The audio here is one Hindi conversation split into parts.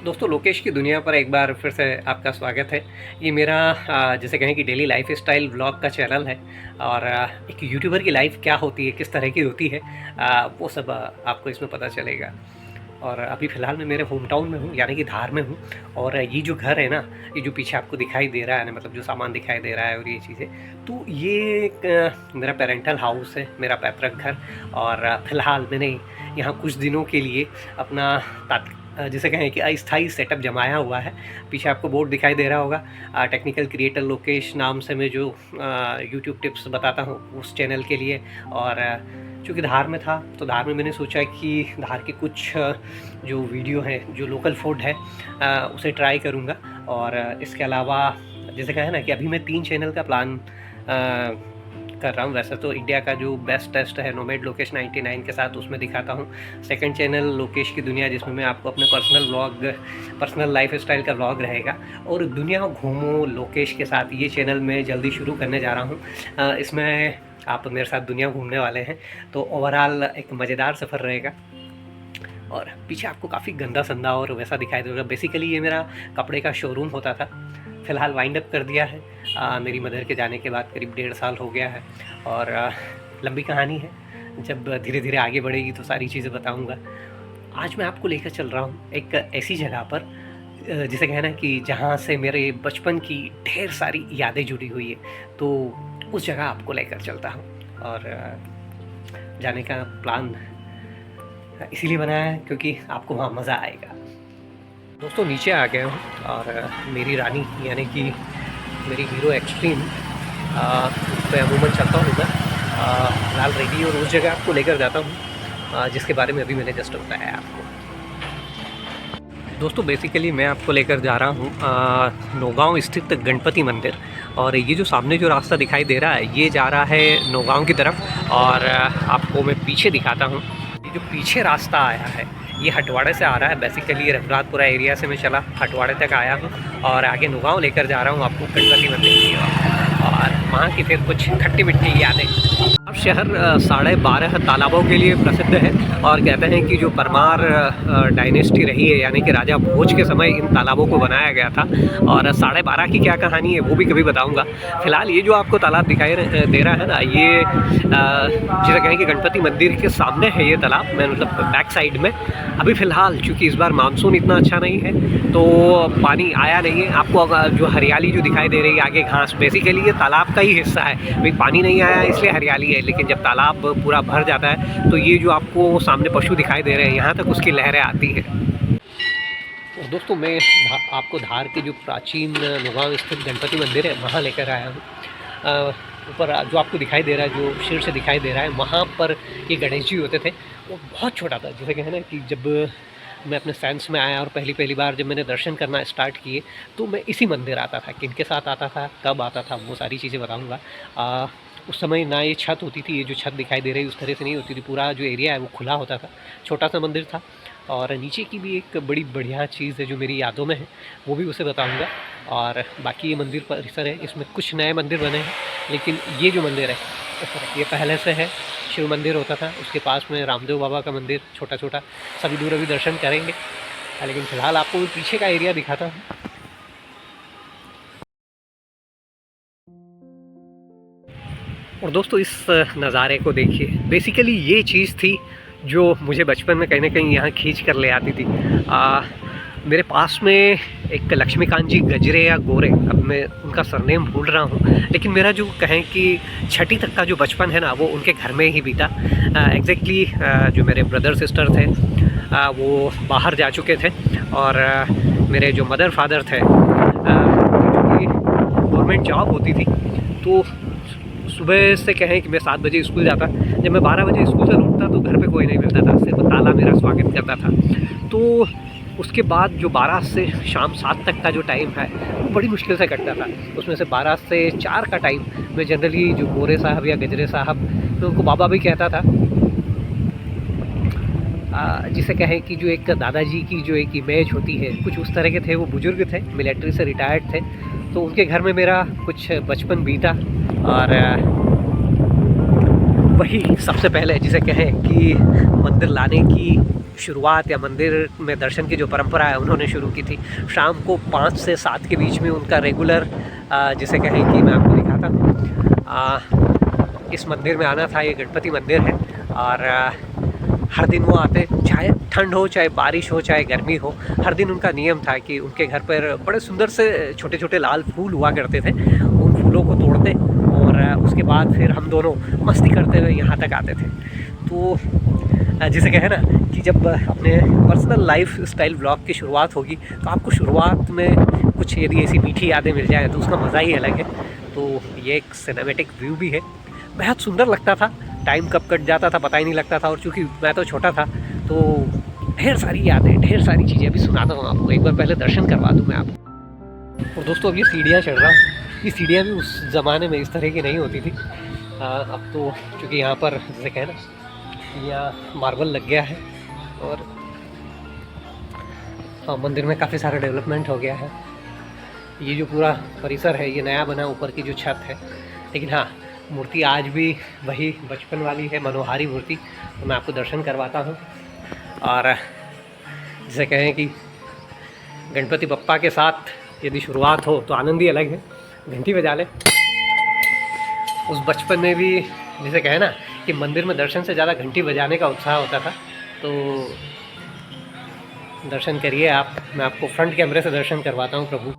दोस्तों लोकेश की दुनिया पर एक बार फिर से आपका स्वागत है। ये मेरा जैसे कहें कि डेली लाइफ स्टाइल व्लॉग का चैनल है। और एक यूट्यूबर की लाइफ क्या होती है, किस तरह की होती है, वो सब आपको इसमें पता चलेगा। और अभी फ़िलहाल मैं मेरे होम टाउन में हूँ, यानी कि धार में हूँ। और ये जो घर है ना, ये जो पीछे आपको दिखाई दे रहा है ना, मतलब जो सामान दिखाई दे रहा है और ये चीज़ें, तो ये एक मेरा पेरेंटल हाउस है, मेरा पैतृक घर। और फ़िलहाल मैंने यहाँ कुछ दिनों के लिए अपना जिसे कहें कि अस्थाई सेटअप जमाया हुआ है। पीछे आपको बोर्ड दिखाई दे रहा होगा, टेक्निकल क्रिएटर लोकेश नाम से मैं जो यूट्यूब टिप्स बताता हूँ उस चैनल के लिए। और चूँकि धार में था तो धार में मैंने सोचा कि धार के कुछ जो वीडियो हैं, जो लोकल फूड है, उसे ट्राई करूँगा। और इसके अलावा जैसे कहें ना कि अभी मैं 3 चैनल का प्लान कर रहा हूँ। वैसे तो इंडिया का जो बेस्ट टेस्ट है नोमैड लोकेश 99 के साथ, उसमें दिखाता हूँ। सेकंड चैनल लोकेश की दुनिया, जिसमें मैं आपको अपने personal vlog, personal life style का व्लॉग रहेगा। और दुनिया घूमो लोकेश के साथ, ये चैनल मैं जल्दी शुरू करने जा रहा हूँ। इसमें आप मेरे साथ दुनिया घूमने वाले हैं, तो ओवरऑल एक मज़ेदार सफ़र रहेगा। और पीछे आपको काफ़ी गंदा संदा और वैसा दिखाई देगा। बेसिकली ये मेरा कपड़े का शोरूम होता था, फ़िलहाल वाइंड अप कर दिया है। मेरी मदर के जाने के बाद करीब 1.5 साल हो गया है। और लंबी कहानी है, जब धीरे धीरे आगे बढ़ेगी तो सारी चीज़ें बताऊंगा। आज मैं आपको लेकर चल रहा हूँ एक ऐसी जगह पर, जिसे कहना कि जहाँ से मेरे बचपन की ढेर सारी यादें जुड़ी हुई है। तो उस जगह आपको लेकर चलता हूँ। और जाने का प्लान इसीलिए बनाया है क्योंकि आपको वहाँ मज़ा आएगा। दोस्तों नीचे आ गया हूँ और मेरी रानी यानी कि मेरी हीरो एक्सट्रीम पे अमूमन चलता हूँ मैं फिलहाल रेडी। और उस जगह आपको लेकर जाता हूँ जिसके बारे में अभी मैंने जस्ट बताया आपको। दोस्तों बेसिकली मैं आपको लेकर जा रहा हूँ नौगांव स्थित गणपति मंदिर। और ये जो सामने जो रास्ता दिखाई दे रहा है, ये जा रहा है नौगांव की तरफ। और आपको मैं पीछे दिखाता हूँ, ये जो पीछे रास्ता आया है ये हटवाड़े से आ रहा है। बेसिकली रघुनाथपुरा एरिया से मैं चला हटवाड़े तक आया हूँ और आगे नौगांव लेकर जा रहा हूँ आपको गणपति मंदिर की और वहाँ की फिर कुछ खट्टी मिट्टी यादें। अब शहर 12.5 तालाबों के लिए प्रसिद्ध है। और कहते हैं कि जो परमार डायनेस्टी रही है, यानी कि राजा भोज के समय इन तालाबों को बनाया गया था। और 12.5 की क्या कहानी है वो भी कभी बताऊंगा। फिलहाल ये जो आपको तालाब दिखाई दे रहा है ना, ये जिसे कहें कि गणपति मंदिर के सामने है ये तालाब, मैं मतलब बैक साइड में। अभी फ़िलहाल चूँकि इस बार मानसून इतना अच्छा नहीं है तो पानी आया नहीं है। आपको जो हरियाली जो दिखाई दे रही है आगे घास, बेसिकली ये तालाब का ही हिस्सा है। भाई पानी नहीं आया इसलिए हरियाली है, लेकिन जब तालाब पूरा भर जाता है तो ये जो आपको सामने पशु दिखाई दे रहे हैं यहाँ तक उसकी लहरें आती हैं। और दोस्तों मैं आपको धार के जो प्राचीन नौगांव स्थित गणपति मंदिर है वहाँ लेकर आया हूँ। ऊपर जो आपको दिखाई दे रहा है, जो शीर्ष से दिखाई दे रहा है, वहाँ पर ये गणेश जी होते थे। वो बहुत छोटा था, जैसे कहना कि जब मैं अपने साइंस में आया और पहली बार जब मैंने दर्शन करना स्टार्ट किए तो मैं इसी मंदिर आता था। किनके साथ आता था, कब आता था, वो सारी चीज़ें बताऊँगा। उस समय ना ये छत होती थी, ये जो छत दिखाई दे रही है उस तरह से नहीं होती थी। पूरा जो एरिया है वो खुला होता था, छोटा सा मंदिर था। और नीचे की भी एक बड़ी बढ़िया चीज़ है जो मेरी यादों में है, वो भी उसे बताऊंगा। और बाकी ये मंदिर परिसर है, इसमें कुछ नए मंदिर बने हैं, लेकिन ये जो मंदिर है ये पहले से है। शिव मंदिर होता था, उसके पास में रामदेव बाबा का मंदिर छोटा छोटा, सभी दूर अभी दर्शन करेंगे। लेकिन फ़िलहाल आपको पीछे का एरिया दिखाता हूँ। और दोस्तों इस नज़ारे को देखिए। बेसिकली ये चीज़ थी जो मुझे बचपन में कहीं ना कहीं यहाँ खींच कर ले आती थी। मेरे पास में एक लक्ष्मीकांत जी गजरे या गोरे, अब मैं उनका सरनेम भूल रहा हूँ, लेकिन मेरा जो कहें कि 6ठी तक का जो बचपन है ना वो उनके घर में ही बीता। एग्जैक्टली जो मेरे ब्रदर सिस्टर थे वो बाहर जा चुके थे। और मेरे जो मदर फादर थे, गवर्नमेंट जॉब होती थी, तो सुबह से कहें कि मैं 7 बजे स्कूल जाता। जब मैं 12 बजे स्कूल से लौटता तो घर पे कोई नहीं मिलता था, सिर्फ ताला मेरा स्वागत करता था। तो उसके बाद जो 12 से शाम 7 तक का जो टाइम है वो बड़ी मुश्किल से कटता था। उसमें से 12 से 4 का टाइम मैं जनरली जो गोरे साहब या गजरे साहब, मैं उनको बाबा भी कहता था, जिसे कहें कि जो एक दादाजी की जो एक इमेज होती है कुछ उस तरह के थे। वो बुज़ुर्ग थे, मिलिट्री से रिटायर्ड थे, तो उनके घर में मेरा कुछ बचपन बीता। और वही सबसे पहले जिसे कहें कि मंदिर लाने की शुरुआत या मंदिर में दर्शन की जो परंपरा है उन्होंने शुरू की थी। शाम को 5 से 7 के बीच में उनका रेगुलर जिसे कहें कि मैं आपको दिखाता हूँ, इस मंदिर में आना था। ये गणपति मंदिर है और हर दिन वो आते, चाहे ठंड हो, चाहे बारिश हो, चाहे गर्मी हो। हर दिन उनका नियम था कि उनके घर पर बड़े सुंदर से छोटे छोटे लाल फूल हुआ करते थे। उन फूलों को तोड़ते और उसके बाद फिर हम दोनों मस्ती करते हुए यहाँ तक आते थे। तो जिसे कहे ना कि जब अपने पर्सनल लाइफ स्टाइल ब्लॉग की शुरुआत होगी तो आपको शुरुआत में कुछ यदि ऐसी मीठी यादें मिल जाए तो उसका मज़ा ही अलग है। तो ये एक सिनेमैटिक व्यू भी है, बेहद सुंदर लगता था। टाइम कब कट जाता था पता ही नहीं लगता था। और चूँकि मैं तो छोटा था तो ढेर सारी यादें, ढेर सारी चीज़ें अभी सुनाता हूँ आपको। एक बार पहले दर्शन करवा दूँ मैं आपको। और दोस्तों अब ये सीढ़ियाँ चढ़ रहा हूँ। ये सीढ़ियाँ भी उस ज़माने में इस तरह की नहीं होती थी। अब तो चूँकि यहाँ पर जैसे कहें ना, यहाँ मार्बल लग गया है और मंदिर में काफ़ी सारा डेवलपमेंट हो गया है। ये जो पूरा परिसर है ये नया बना, ऊपर की जो छत है। लेकिन हाँ, मूर्ति आज भी वही बचपन वाली है, मनोहारी मूर्ति। तो मैं आपको दर्शन करवाता हूँ। और जैसे कहें कि गणपति बप्पा के साथ यदि शुरुआत हो तो आनंद ही अलग है। घंटी बजा ले। उस बचपन में भी जैसे कहें ना कि मंदिर में दर्शन से ज़्यादा घंटी बजाने का उत्साह होता था। तो दर्शन करिए आप, मैं आपको फ्रंट कैमरे से दर्शन करवाता हूँ प्रभु।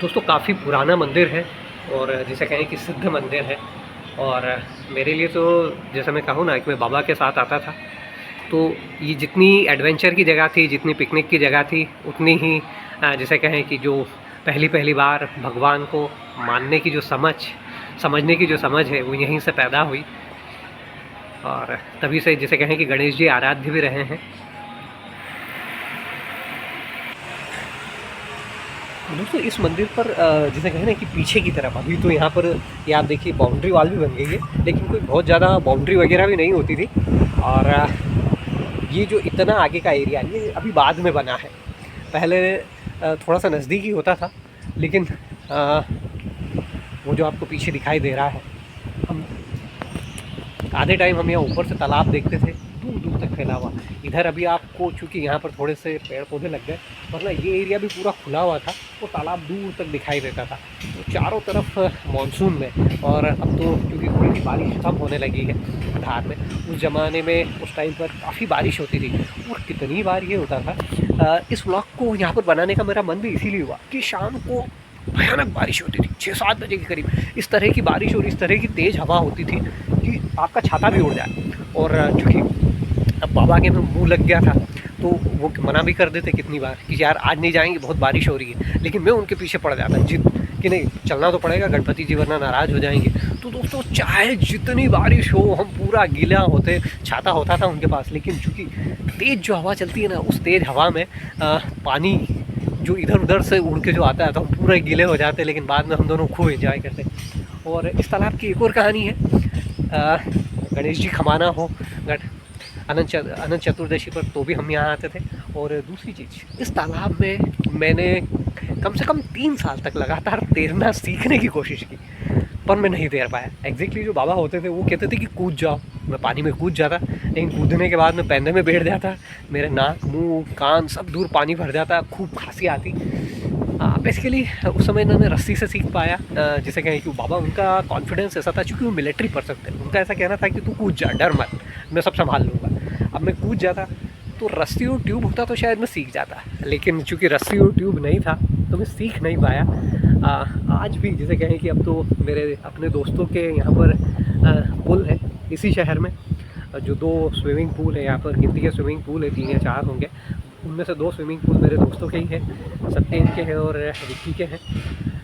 दोस्तों काफ़ी पुराना मंदिर है और जिसे कहें कि सिद्ध मंदिर है। और मेरे लिए तो जैसे मैं कहूँ ना कि मैं बाबा के साथ आता था, तो ये जितनी एडवेंचर की जगह थी, जितनी पिकनिक की जगह थी, उतनी ही जैसे कहें कि जो पहली बार भगवान को मानने की जो समझने की जो समझ है वो यहीं से पैदा हुई। और तभी से जैसे कहें कि गणेश जी आराध्य भी रहे हैं। दोस्तों इस मंदिर पर जैसे कहें ना कि पीछे की तरफ अभी तो यहाँ पर ये आप देखिए बाउंड्री वॉल भी बन गई है, लेकिन कोई बहुत ज़्यादा बाउंड्री वगैरह भी नहीं होती थी। और ये जो इतना आगे का एरिया ये अभी बाद में बना है। पहले थोड़ा सा नज़दीक ही होता था। लेकिन वो जो आपको पीछे दिखाई दे रहा है, हम आधे टाइम हम यहाँ ऊपर से तालाब देखते थे, दूर दूर तक फैला हुआ। इधर अभी आपको चूँकि यहाँ पर थोड़े से पेड़ पौधे लग गए, मतलब ये एरिया भी पूरा खुला हुआ था, वो तालाब दूर तक दिखाई देता था। तो चारों तरफ मानसून में, और अब तो क्योंकि थोड़ी सी बारिश कम होने लगी है धार में। उस ज़माने में उस टाइम पर काफ़ी बारिश होती थी। और कितनी बार ये होता था, इस व्लॉग को यहाँ पर बनाने का मेरा मन भी इसीलिए हुआ कि शाम को भयानक बारिश होती थी 6-7 बजे के करीब। इस तरह की बारिश और इस तरह की तेज़ हवा होती थी कि आपका छाता भी उड़ जाए। और चूँकि अब बाबा के में मुँह लग गया था तो वो मना भी कर देते कितनी बार कि यार आज नहीं जाएंगे, बहुत बारिश हो रही है। लेकिन मैं उनके पीछे पड़ जाता जिद कि नहीं चलना तो पड़ेगा, गणपति जी वरना नाराज़ हो जाएंगे। तो दोस्तों चाहे जितनी बारिश हो, हम पूरा गीला होते, छाता होता था उनके पास। लेकिन चूँकि तेज़ जो हवा चलती है ना, उस तेज़ हवा में पानी जो इधर उधर से उड़ के जो आता है तो हम पूरे गीले हो जाते। लेकिन बाद में हम दोनों खूब एंजॉय करते। और इस तालाब की एक और कहानी है। गणेश जी खमाना हो, अनंत चतुर्दशी पर तो भी हम यहाँ आते थे। और दूसरी चीज़, इस तालाब में मैंने कम से कम 3 साल तक लगातार तैरना सीखने की कोशिश की, पर मैं नहीं तैर पाया। एग्जैक्टली जो बाबा होते थे वो कहते थे कि कूद जाओ, मैं पानी में कूद जाता। लेकिन कूदने के बाद मैं पैंदे में बैठ जाता, मेरे नाक मुंह कान सब दूर पानी भर जाता, खूब खांसी आती। बेसिकली उस समय मैंने रस्सी से सीख पाया। जिसे कहें कि बाबा, उनका कॉन्फिडेंस ऐसा था, चूँकि वो मिलिट्री पर्सन थे, उनका ऐसा कहना था कि तू कूद जा, डर मत, मैं सब संभाल लूँगा। अब मैं कूद जाता तो रस्सी और ट्यूब होता तो शायद मैं सीख जाता। लेकिन चूँकि रस्सी और ट्यूब नहीं था तो मैं सीख नहीं पाया। आज भी जैसे कहें कि अब तो मेरे अपने दोस्तों के यहाँ पर पुल है इसी शहर में, जो 2 स्विमिंग पूल है यहाँ पर, गिनती के स्विमिंग पूल है 3 या 4 होंगे। उनमें से 2 स्विमिंग पूल मेरे दोस्तों के ही हैं, सत्येंद्र के हैं और विक्की के हैं।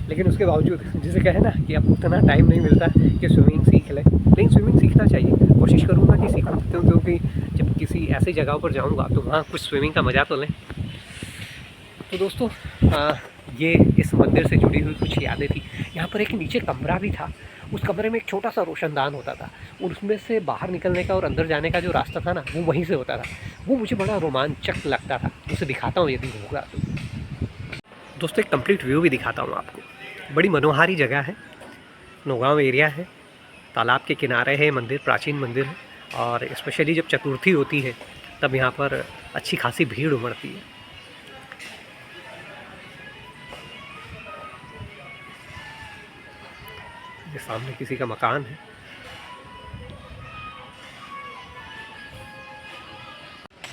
लेकिन उसके बावजूद जिसे कहें ना कि अब उतना टाइम नहीं मिलता कि स्विमिंग सीख लें। लेकिन स्विमिंग सीखना चाहिए, कोशिश करूँगा कि सीखूँ, क्योंकि जब किसी ऐसी जगह पर जाऊँगा तो वहाँ कुछ स्विमिंग का मज़ा तो लें। तो दोस्तों ये इस मंदिर से जुड़ी हुई कुछ यादें थी। यहाँ पर एक नीचे कमरा भी था, उस कमरे में एक छोटा सा रोशनदान होता था, और उसमें से बाहर निकलने का और अंदर जाने का जो रास्ता था ना, वो वहीं से होता था। वो मुझे बड़ा रोमांचक लगता था। उसे दिखाता हूँ यदि होगा तो। दोस्तों एक कंप्लीट व्यू भी दिखाता हूँ आपको। बड़ी मनोहारी जगह है, नौगांव एरिया है, तालाब के किनारे है मंदिर, प्राचीन मंदिर है। और स्पेशली जब चतुर्थी होती है तब यहाँ पर अच्छी खासी भीड़ उमड़ती है। ये सामने किसी का मकान है।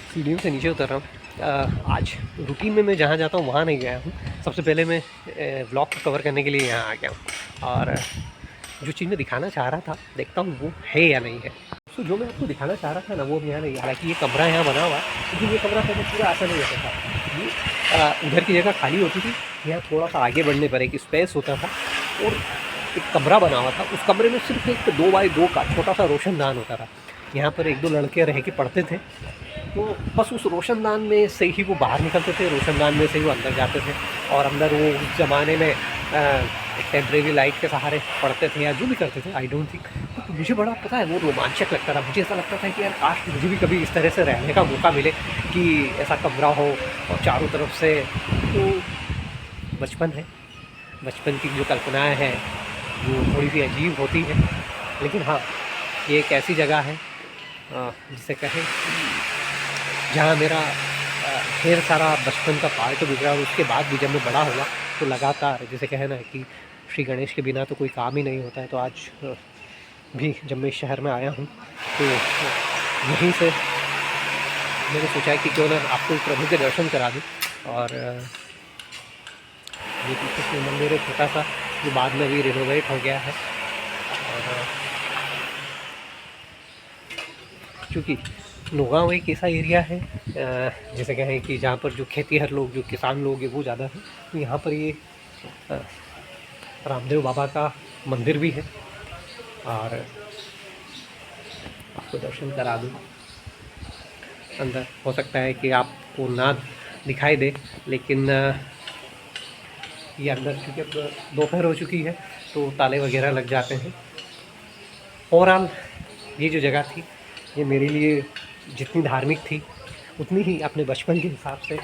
सीढ़ियों से नीचे उतर रहा हूँ। आज रूटीन में मैं जहाँ जाता हूँ वहाँ नहीं गया हूँ। सबसे पहले मैं व्लॉग को कवर करने के लिए यहाँ आ गया हूँ और जो चीज़ मैं दिखाना चाह रहा था देखता हूँ वो है या नहीं है। तो जो मैं आपको दिखाना चाह रहा था ना वो यहाँ नहीं है। हालांकि ये कमरा यहाँ बना हुआ, लेकिन ये कमरा पहले पूरा ऐसा नहीं होता था। ये उधर की जगह खाली होती थी, यहाँ थोड़ा सा आगे बढ़ने पर एक स्पेस होता था और एक कमरा बना हुआ था। उस कमरे में सिर्फ एक 2x2 का छोटा सा रोशनदान होता था। यहाँ पर 1-2 लड़के रह के पढ़ते थे, तो बस उस रोशनदान में से ही वो बाहर निकलते थे, रोशनदान में से ही वो अंदर जाते थे। और अंदर वो उस ज़माने में टेम्परेरी लाइट के सहारे पढ़ते थे या जो भी करते थे, आई डोंट थिंक। तो मुझे बड़ा पता है वो रोमांचक लगता था। मुझे ऐसा लगता था कि यार काश मुझे भी कभी इस तरह से रहने का मौका मिले कि ऐसा कमरा हो और चारों तरफ से। तो बचपन है, बचपन की जो कल्पनाएँ हैं वो थोड़ी सी अजीब होती है, लेकिन हाँ ये एक ऐसी जगह है जिसे कहें जहाँ मेरा ढेर सारा बचपन का पार्ट गुजरा। और उसके बाद भी जब मैं बड़ा हुआ तो लगातार जिसे कहना है कि श्री गणेश के बिना तो कोई काम ही नहीं होता है। तो आज भी जब मैं इस शहर में आया हूँ तो यहीं से मैंने सोचा है कि क्यों ना आपको प्रभु के दर्शन करा दूँ। और ये पीछे मंदिर है छोटा सा, जो बाद में भी रिनोवेट हो गया है। और चूँकि नौगांव एक ऐसा एरिया है जैसे कहें कि जहाँ पर जो खेतीहर लोग, जो किसान लोग हैं वो ज़्यादा है। तो यहाँ पर ये रामदेव बाबा का मंदिर भी है और आपको दर्शन करा दूँ। अंदर हो सकता है कि आपको ना दिखाई दे, लेकिन ये अंदर क्योंकि अब दोपहर हो चुकी है तो ताले वगैरह लग जाते हैं। ओवरऑल ये जो जगह थी ये मेरे लिए जितनी धार्मिक थी उतनी ही अपने बचपन के हिसाब से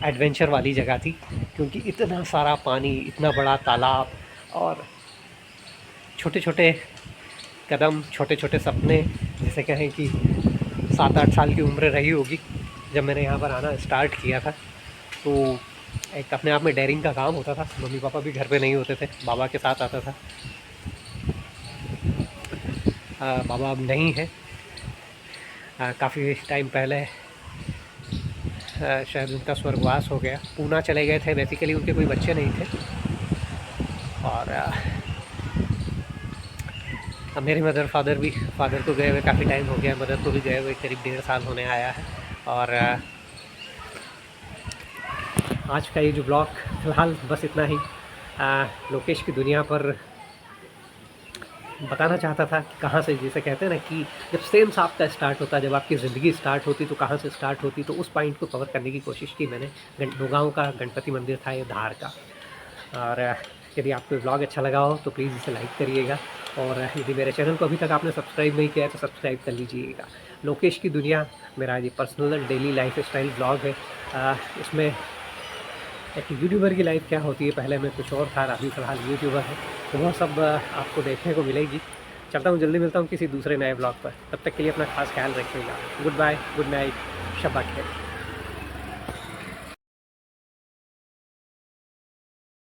एडवेंचर वाली जगह थी, क्योंकि इतना सारा पानी, इतना बड़ा तालाब और छोटे छोटे कदम, छोटे छोटे सपने। जैसे कहें कि 7-8 साल की उम्र रही होगी जब मैंने यहाँ पर आना स्टार्ट किया था। तो एक अपने आप में डेयरिंग का काम होता था। मम्मी पापा भी घर पे नहीं होते थे, बाबा के साथ आता था। बाबा अब नहीं है, काफ़ी टाइम पहले शायद उनका स्वर्गवास हो गया, पूना चले गए थे। बेसिकली उनके कोई बच्चे नहीं थे। और मेरे मदर फादर को गए हुए काफ़ी टाइम हो गया, मदर को भी गए हुए करीब 1.5 साल होने आया है। और आज का ये जो ब्लॉग फ़िलहाल बस इतना ही। लोकेश की दुनिया पर बताना चाहता था कि कहाँ से, जैसे कहते हैं ना कि जब सेम साफ का स्टार्ट होता है, जब आपकी ज़िंदगी स्टार्ट होती तो कहाँ से स्टार्ट होती, तो उस पॉइंट को कवर करने की कोशिश की मैंने। नौगांव का गणपति मंदिर था ये, धार का। और यदि आपको ब्लॉग अच्छा लगा हो तो प्लीज़ इसे लाइक करिएगा। और यदि मेरे चैनल को अभी तक आपने सब्सक्राइब नहीं किया है तो सब्सक्राइब कर लीजिएगा। लोकेश की दुनिया मेरा ये personal daily life style blog है। इसमें एक यूट्यूबर की लाइफ क्या होती है, पहले मैं कुछ और था, अभी फ़िलहाल यूट्यूबर है, तो वह सब आपको देखने को मिलेगी। चलता हूँ, जल्दी मिलता हूँ किसी दूसरे नए ब्लॉग पर। तब तक के लिए अपना खास ख्याल रखिएगा। गुड बाय, गुड नाइट, शब्बा खैर।